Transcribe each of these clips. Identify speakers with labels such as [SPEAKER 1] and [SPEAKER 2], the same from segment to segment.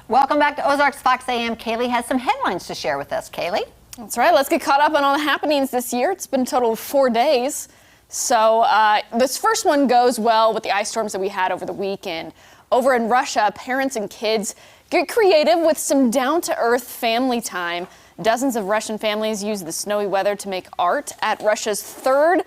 [SPEAKER 1] Welcome back to Ozarks Fox AM. Kaylee has some headlines to share with us. Kaylee?
[SPEAKER 2] That's right. Let's get caught up on all the happenings this year. It's been a total of 4 days. So this first one goes well with the ice storms that we had over the weekend. Over in Russia, parents and kids get creative with some down-to-earth family time. Dozens of Russian families use the snowy weather to make art at Russia's third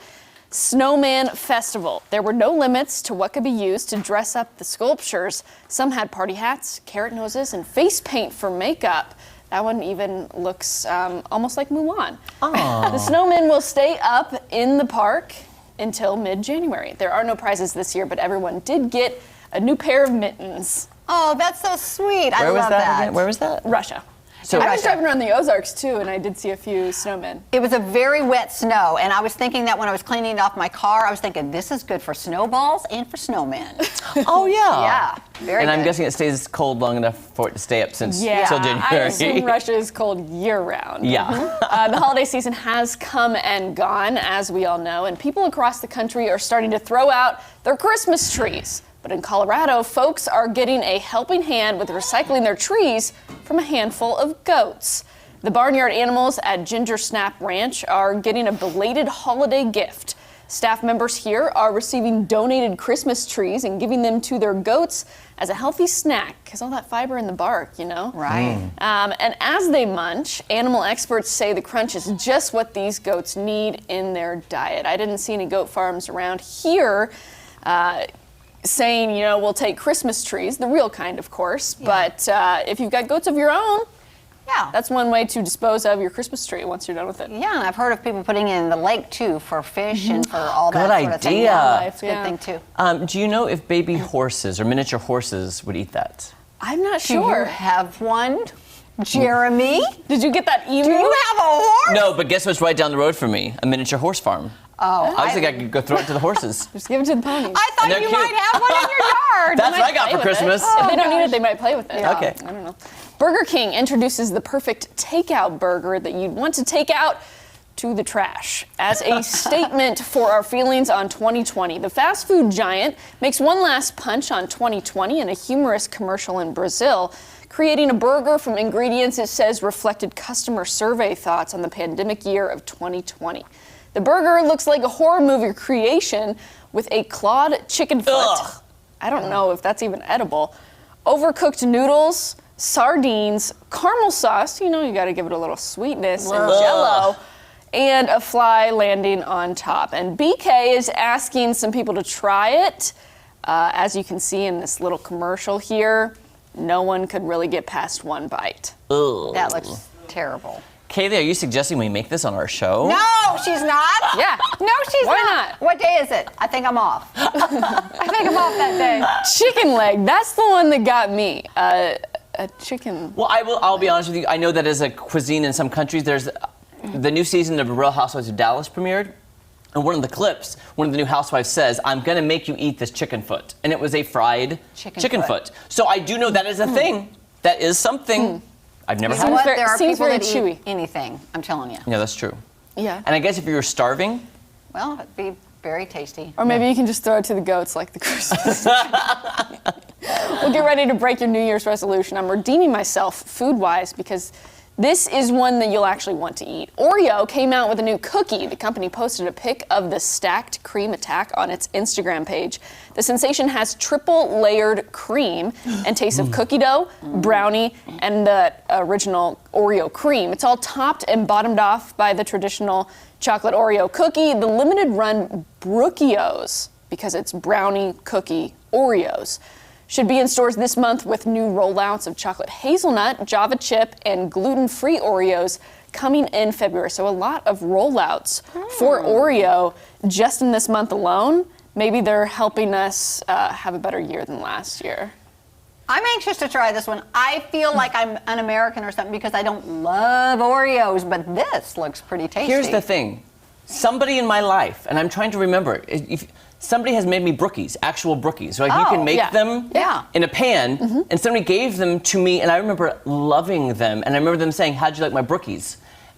[SPEAKER 2] Snowman festival. There were no limits to what could be used to dress up the sculptures. Some had party hats, carrot noses, and face paint for makeup. That one even looks almost like Mulan. The snowmen will stay up in the park until mid-January. There are no prizes this year, but everyone did get a new pair of mittens.
[SPEAKER 1] Oh, that's so sweet. I love that.
[SPEAKER 3] Where was that?
[SPEAKER 2] Russia.
[SPEAKER 1] So
[SPEAKER 2] I was driving around the Ozarks too, and I did see a few snowmen.
[SPEAKER 1] It was a very wet snow, and I was thinking that when I was cleaning it off my car, I was thinking this is good for snowballs and for snowmen.
[SPEAKER 3] Oh, yeah.
[SPEAKER 1] Yeah, very
[SPEAKER 3] And
[SPEAKER 1] good.
[SPEAKER 3] I'm guessing it stays cold long enough for it to stay up since till
[SPEAKER 2] I
[SPEAKER 3] January.
[SPEAKER 2] assume Russia is cold year-round.
[SPEAKER 3] Yeah.
[SPEAKER 2] The holiday season has come and gone, as we all know, and people across the country are starting to throw out their Christmas trees. But in Colorado, folks are getting a helping hand with recycling their trees from a handful of goats. The barnyard animals at Ginger Snap Ranch are getting a belated holiday gift. Staff members here are receiving donated Christmas trees and giving them to their goats as a healthy snack, because all that fiber in the bark, you know?
[SPEAKER 1] Right.
[SPEAKER 2] And as they munch, animal experts say the crunch is just what these goats need in their diet. I didn't see any goat farms around here saying, you know, we'll take Christmas trees, the real kind, of course, but if you've got goats of your own, that's one way to dispose of your Christmas tree once you're done with it.
[SPEAKER 1] Yeah, and I've heard of people putting it in the lake, too, for fish and for all that
[SPEAKER 3] Good
[SPEAKER 1] sort of thing.
[SPEAKER 3] idea.
[SPEAKER 1] Yeah, it's a good thing, too.
[SPEAKER 3] Do you know if baby horses or miniature horses would eat that?
[SPEAKER 2] I'm not
[SPEAKER 1] Do you
[SPEAKER 2] sure.
[SPEAKER 1] have one, Jeremy?
[SPEAKER 2] Did you get that email?
[SPEAKER 1] Do you have a horse?
[SPEAKER 3] No, but guess what's right down the road from me? A miniature horse farm.
[SPEAKER 1] Oh,
[SPEAKER 3] I was thinking I could go throw it to the horses.
[SPEAKER 2] Just give it to the ponies.
[SPEAKER 1] I thought
[SPEAKER 3] they're
[SPEAKER 1] you
[SPEAKER 3] cute.
[SPEAKER 1] might have one in your yard.
[SPEAKER 3] That's what I got for Christmas.
[SPEAKER 2] If they don't need it, they might play with it.
[SPEAKER 3] Okay.
[SPEAKER 2] I don't know. Burger King introduces the perfect takeout burger that you'd want to take out to the trash. As a statement for our feelings on 2020, the fast food giant makes one last punch on 2020 in a humorous commercial in Brazil, creating a burger from ingredients it says reflected customer survey thoughts on the pandemic year of 2020. The burger looks like a horror movie creation with a clawed chicken foot.
[SPEAKER 3] Ugh.
[SPEAKER 2] I don't know if that's even edible. Overcooked noodles, sardines, caramel sauce, you know you gotta give it a little sweetness, and Jell-O, and a fly landing on top. And BK is asking some people to try it. As you can see in this little commercial here, no one could really get past one bite.
[SPEAKER 3] Ugh.
[SPEAKER 1] That looks terrible.
[SPEAKER 3] Kaylee, are you suggesting we make this on our show?
[SPEAKER 1] No, she's not.
[SPEAKER 2] Yeah.
[SPEAKER 1] No, she's
[SPEAKER 2] Why
[SPEAKER 1] not.
[SPEAKER 2] not?
[SPEAKER 1] What day is it? I think I'm off. I think I'm off that day.
[SPEAKER 2] Chicken leg, that's the one that got me. A chicken.
[SPEAKER 3] Well, I'll be honest with you. I know that as a cuisine in some countries, there's the new season of Real Housewives of Dallas premiered. And one of the clips, one of the new housewives says, "I'm going to make you eat this chicken foot." And it was a fried chicken foot. So I do know that is a thing. That is something. I've never
[SPEAKER 1] You
[SPEAKER 3] had
[SPEAKER 1] know
[SPEAKER 3] it.
[SPEAKER 1] what?
[SPEAKER 2] very-
[SPEAKER 1] There are
[SPEAKER 2] seems
[SPEAKER 1] people
[SPEAKER 2] very
[SPEAKER 1] that
[SPEAKER 2] chewy.
[SPEAKER 1] eat anything. I'm telling you.
[SPEAKER 3] Yeah, that's true.
[SPEAKER 2] Yeah.
[SPEAKER 3] And I guess if you were starving,
[SPEAKER 1] Well, it'd be very tasty.
[SPEAKER 2] Or maybe you can just throw it to the goats like the Christmas. Well, get ready to break your New Year's resolution. I'm redeeming myself food-wise because this is one that you'll actually want to eat. Oreo came out with a new cookie. The company posted a pic of the stacked cream attack on its Instagram page. The sensation has triple layered cream and tastes of cookie dough, brownie, and the original Oreo cream. It's all topped and bottomed off by the traditional chocolate Oreo cookie, the limited run Brookios, because it's brownie cookie Oreos. Should be in stores this month with new rollouts of chocolate hazelnut, Java chip, and gluten-free Oreos coming in February. So a lot of rollouts for Oreo just in this month alone. Maybe they're helping us have a better year than last year.
[SPEAKER 1] I'm anxious to try this one. I feel like I'm un-American or something because I don't love Oreos, but this looks pretty tasty.
[SPEAKER 3] here's the thing. Somebody in my life, and I'm trying to remember, if somebody has made me brookies, actual brookies. Like you can make them in a pan, and somebody gave them to me, and I remember loving them, and I remember them saying, "How'd you like my brookies?"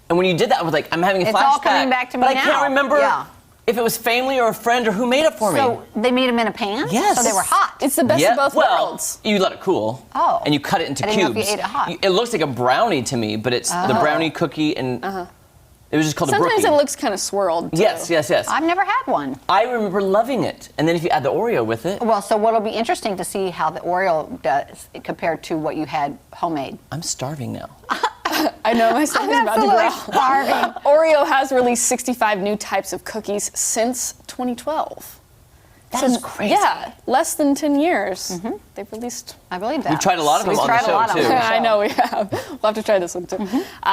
[SPEAKER 3] And when you did that, I was like, I'm having a flashback.
[SPEAKER 1] It's all coming back to me
[SPEAKER 3] but
[SPEAKER 1] now.
[SPEAKER 3] I can't remember.
[SPEAKER 1] Yeah.
[SPEAKER 3] if it was family or a friend or who made it for me.
[SPEAKER 1] So they made them in a pan?
[SPEAKER 3] Yes.
[SPEAKER 1] So they were hot.
[SPEAKER 2] It's the best of both worlds.
[SPEAKER 3] You let it cool.
[SPEAKER 1] Oh.
[SPEAKER 3] And you cut it into
[SPEAKER 1] I didn't know if
[SPEAKER 3] cubes.
[SPEAKER 1] you ate it hot.
[SPEAKER 3] It looks like a brownie to me, but it's the brownie cookie and it was just called a brookie.
[SPEAKER 2] Sometimes it looks kind of swirled. Too.
[SPEAKER 3] Yes.
[SPEAKER 1] I've never had one.
[SPEAKER 3] I remember loving it. And then if you add the Oreo with it,
[SPEAKER 1] Well, so what'll be interesting to see how the Oreo does compared to what you had homemade.
[SPEAKER 3] I'm starving now.
[SPEAKER 2] I know my stomach's
[SPEAKER 1] I'm
[SPEAKER 2] about to
[SPEAKER 1] absolutely
[SPEAKER 2] growl.
[SPEAKER 1] starving.
[SPEAKER 2] Oreo has released 65 new types of cookies since 2012.
[SPEAKER 3] That is crazy.
[SPEAKER 2] Yeah, less than 10 years. They've released.
[SPEAKER 1] I believe that.
[SPEAKER 3] We've tried a lot of them
[SPEAKER 1] We've
[SPEAKER 3] on the
[SPEAKER 1] tried a
[SPEAKER 3] show,
[SPEAKER 1] lot of
[SPEAKER 3] too.
[SPEAKER 1] them on the
[SPEAKER 2] I
[SPEAKER 1] show.
[SPEAKER 2] know we have. We'll have to try this one too.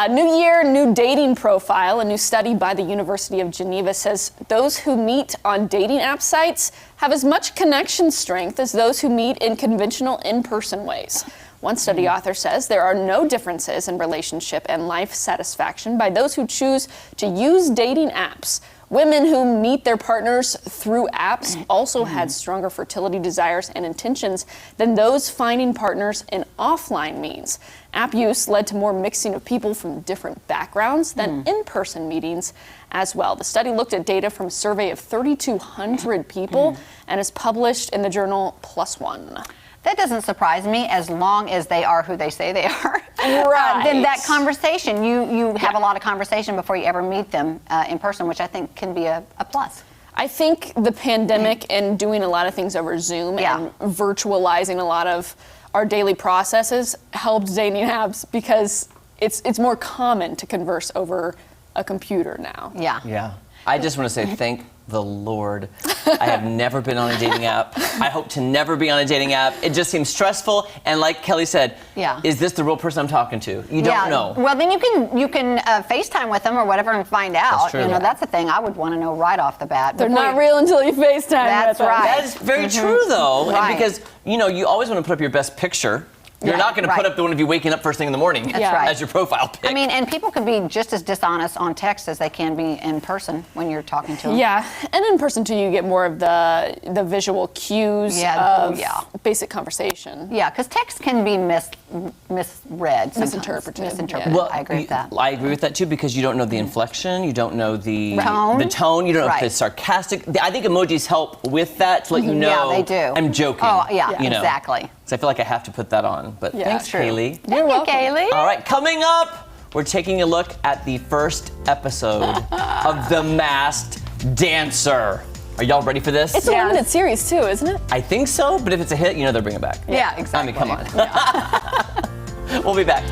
[SPEAKER 2] New year, new dating profile. A new study by the University of Geneva says those who meet on dating app sites have as much connection strength as those who meet in conventional in-person ways. One study author says there are no differences in relationship and life satisfaction by those who choose to use dating apps. Women who meet their partners through apps also had stronger fertility desires and intentions than those finding partners in offline means. App use led to more mixing of people from different backgrounds than in-person meetings as well. The study looked at data from a survey of 3,200 people and is published in the journal PLOS ONE.
[SPEAKER 1] That doesn't surprise me as long as they are who they say they are.
[SPEAKER 2] Right.
[SPEAKER 1] Then that conversation, you have a lot of conversation before you ever meet them in person, which I think can be a plus.
[SPEAKER 2] I think the pandemic and doing a lot of things over Zoom and virtualizing a lot of our daily processes helped dating apps because it's more common to converse over a computer now.
[SPEAKER 1] Yeah.
[SPEAKER 3] Yeah. I just want to say thank the Lord. I have never been on a dating app. I hope to never be on a dating app. It just seems stressful. And like Kelly said, is this the real person I'm talking to? You don't know.
[SPEAKER 1] Well, then you can FaceTime with them or whatever and find out.
[SPEAKER 3] That's true.
[SPEAKER 1] You know, that's the thing I would want to know right off the bat.
[SPEAKER 2] They're not real until you FaceTime
[SPEAKER 1] That's
[SPEAKER 2] with them.
[SPEAKER 1] right.
[SPEAKER 3] That is very true, though.
[SPEAKER 1] Right.
[SPEAKER 3] And because, you always want to put up your best picture. You're not going to put up the one of you waking up first thing in the morning
[SPEAKER 1] right.
[SPEAKER 3] as your profile pic.
[SPEAKER 1] I mean, and people can be just as dishonest on text as they can be in person when you're talking to them.
[SPEAKER 2] Yeah, and in person too, you get more of the visual cues of basic conversation.
[SPEAKER 1] Yeah, because text can be misread, sometimes.
[SPEAKER 2] Misinterpreted.
[SPEAKER 3] Well,
[SPEAKER 1] I agree with that.
[SPEAKER 3] I agree with that too because you don't know the inflection, you don't know the
[SPEAKER 1] tone.
[SPEAKER 3] You don't know if it's sarcastic. I think emojis help with that to let you know.
[SPEAKER 1] Yeah, they do.
[SPEAKER 3] I'm joking.
[SPEAKER 1] Oh, yeah,
[SPEAKER 3] you know.
[SPEAKER 1] exactly.
[SPEAKER 3] So I feel like I have to put that on. But thanks,
[SPEAKER 1] True.
[SPEAKER 3] Kaylee.
[SPEAKER 1] Thank you, Kaylee.
[SPEAKER 3] All right, coming up, we're taking a look at the first episode of The Masked Dancer. Are y'all ready for this?
[SPEAKER 2] It's a limited series too, isn't it?
[SPEAKER 3] I think so, but if it's a hit, they'll bring it back.
[SPEAKER 1] Yeah, exactly.
[SPEAKER 3] I mean, come on. We'll be back.